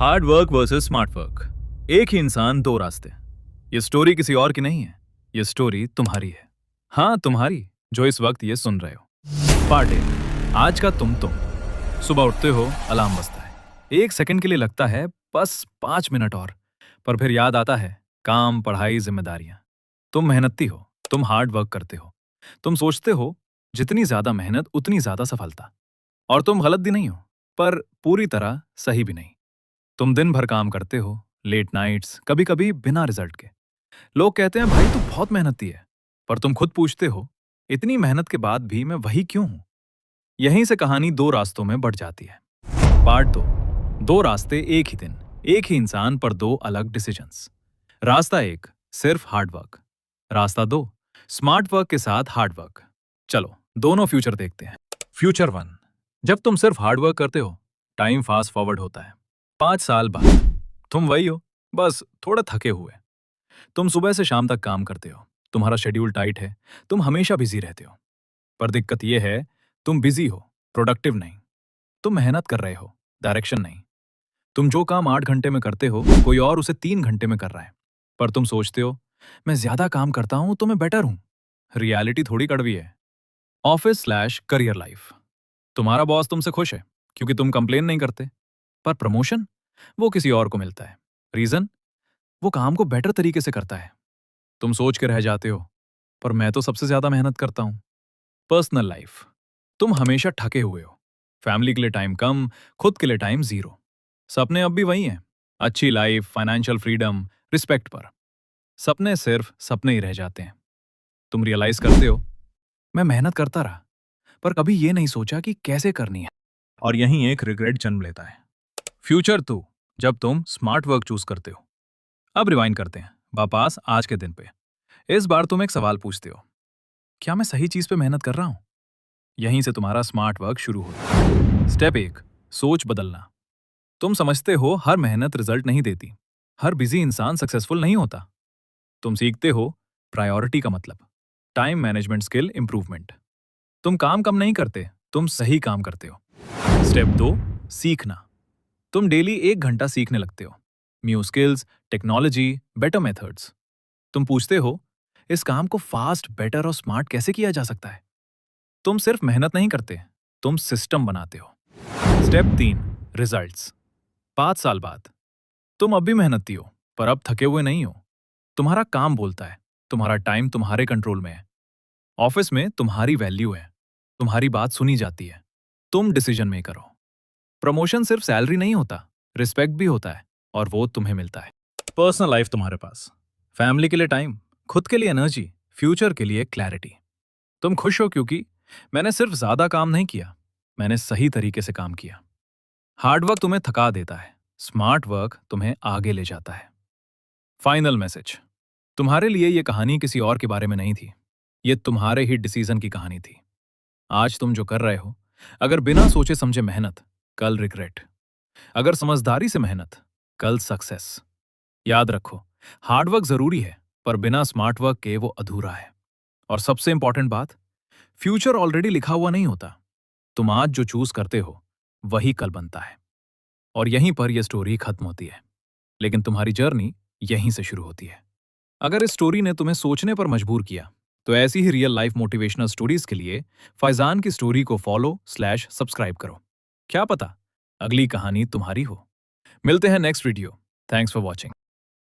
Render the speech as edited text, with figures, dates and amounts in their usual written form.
Hard work versus smart work. एक ही इंसान, दो रास्ते। ये स्टोरी किसी और की नहीं है, ये स्टोरी तुम्हारी है। हाँ, तुम्हारी, जो इस वक्त ये सुन रहे हो। पार्ट ए, आज का तुम। सुबह उठते हो, अलार्म बजता है। एक सेकंड के लिए लगता है बस 5 मिनट और, पर फिर याद आता है काम, पढ़ाई, जिम्मेदारियां। तुम मेहनती हो, तुम हार्ड वर्क करते हो। तुम सोचते हो जितनी ज्यादा मेहनत उतनी ज्यादा सफलता। और तुम गलत भी नहीं हो, पर पूरी तरह सही भी नहीं। तुम दिन भर काम करते हो, लेट नाइट्स, कभी कभी बिना रिजल्ट के। लोग कहते हैं भाई तू बहुत मेहनती है, पर तुम खुद पूछते हो इतनी मेहनत के बाद भी मैं वही क्यों हूं। यहीं से कहानी दो रास्तों में बढ़ जाती है। पार्ट दो, दो रास्ते एक ही दिन, एक ही इंसान पर दो अलग डिसीजंस। रास्ता एक, सिर्फ हार्ड वर्क। रास्ता दो, स्मार्ट वर्क के साथ हार्ड वर्क। चलो दोनों फ्यूचर देखते हैं। फ्यूचर वन, जब तुम सिर्फ हार्ड वर्क करते हो, टाइम फास्ट फॉरवर्ड होता है। 5 साल बाद तुम वही हो, बस थोड़ा थके हुए। तुम सुबह से शाम तक काम करते हो, तुम्हारा शेड्यूल टाइट है, तुम हमेशा बिजी रहते हो। पर दिक्कत यह है, तुम बिजी हो, प्रोडक्टिव नहीं। तुम मेहनत कर रहे हो, डायरेक्शन नहीं। तुम जो काम 8 घंटे में करते हो, कोई और उसे 3 घंटे में कर रहा है। पर तुम सोचते हो मैं ज्यादा काम करता हूं तो मैं बेटर हूं। रियलिटी थोड़ी कड़वी है। Office slash career life. तुम्हारा बॉस तुमसे खुश है क्योंकि तुम कंप्लेन नहीं करते, पर प्रमोशन वो किसी और को मिलता है। रीजन, वो काम को बेटर तरीके से करता है। तुम सोच के रह जाते हो पर मैं तो सबसे ज्यादा मेहनत करता हूं। पर्सनल लाइफ, तुम हमेशा ठके हुए हो। फैमिली के लिए टाइम कम, खुद के लिए टाइम जीरो। सपने अब भी वही हैं, अच्छी लाइफ, फाइनेंशियल फ्रीडम, रिस्पेक्ट, पर सपने सिर्फ सपने ही रह जाते हैं। तुम रियलाइज करते हो मैं मेहनत करता रहा, पर कभी ये नहीं सोचा कि कैसे करनी है। और यहीं एक रिग्रेट जन्म लेता है। फ्यूचर टू, जब तुम स्मार्ट वर्क चूज करते हो। अब रिवाइंड करते हैं वापस आज के दिन पे। इस बार तुम एक सवाल पूछते हो, क्या मैं सही चीज पे मेहनत कर रहा हूं? यहीं से तुम्हारा स्मार्ट वर्क शुरू होता है। स्टेप एक, सोच बदलना। तुम समझते हो हर मेहनत रिजल्ट नहीं देती, हर बिजी इंसान सक्सेसफुल नहीं होता। तुम सीखते हो प्रायोरिटी का मतलब, टाइम मैनेजमेंट स्किल इंप्रूवमेंट। तुम काम कम नहीं करते, तुम सही काम करते हो। स्टेप दो, सीखना। तुम डेली 1 घंटा सीखने लगते हो, new skills, technology, better methods. तुम पूछते हो इस काम को फास्ट, बेटर और स्मार्ट कैसे किया जा सकता है। तुम सिर्फ मेहनत नहीं करते, तुम सिस्टम बनाते हो। Step 3, results. 5 साल बाद तुम अब भी मेहनती हो, पर अब थके हुए नहीं हो। तुम्हारा काम बोलता है, तुम्हारा टाइम तुम्हारे कंट्रोल में है। ऑफिस में तुम्हारी वैल्यू है, तुम्हारी बात सुनी जाती है, तुम डिसीजन मेकर हो। प्रमोशन सिर्फ सैलरी नहीं होता, रिस्पेक्ट भी होता है, और वो तुम्हें मिलता है। पर्सनल लाइफ तुम्हारे पास, फैमिली के लिए टाइम, खुद के लिए एनर्जी, फ्यूचर के लिए क्लैरिटी। तुम खुश हो क्योंकि मैंने सिर्फ ज्यादा काम नहीं किया, मैंने सही तरीके से काम किया। हार्ड वर्क तुम्हें थका देता है, स्मार्ट वर्क तुम्हें आगे ले जाता है। फाइनल मैसेज, तुम्हारे लिए यह कहानी किसी और के बारे में नहीं थी, ये तुम्हारे ही डिसीजन की कहानी थी। आज तुम जो कर रहे हो, अगर बिना सोचे समझे मेहनत, कल रिग्रेट। अगर समझदारी से मेहनत, कल सक्सेस। याद रखो, हार्डवर्क जरूरी है, पर बिना स्मार्ट वर्क के वो अधूरा है। और सबसे इंपॉर्टेंट बात, फ्यूचर ऑलरेडी लिखा हुआ नहीं होता। तुम आज जो चूज करते हो वही कल बनता है। और यहीं पर यह स्टोरी खत्म होती है, लेकिन तुम्हारी जर्नी यहीं से शुरू होती है। अगर इस स्टोरी ने तुम्हें सोचने पर मजबूर किया, तो ऐसी ही रियल लाइफ मोटिवेशनल स्टोरीज के लिए फैजान की स्टोरी को फॉलो/सब्सक्राइब करो। क्या पता अगली कहानी तुम्हारी हो। मिलते हैं next video. Thanks for watching.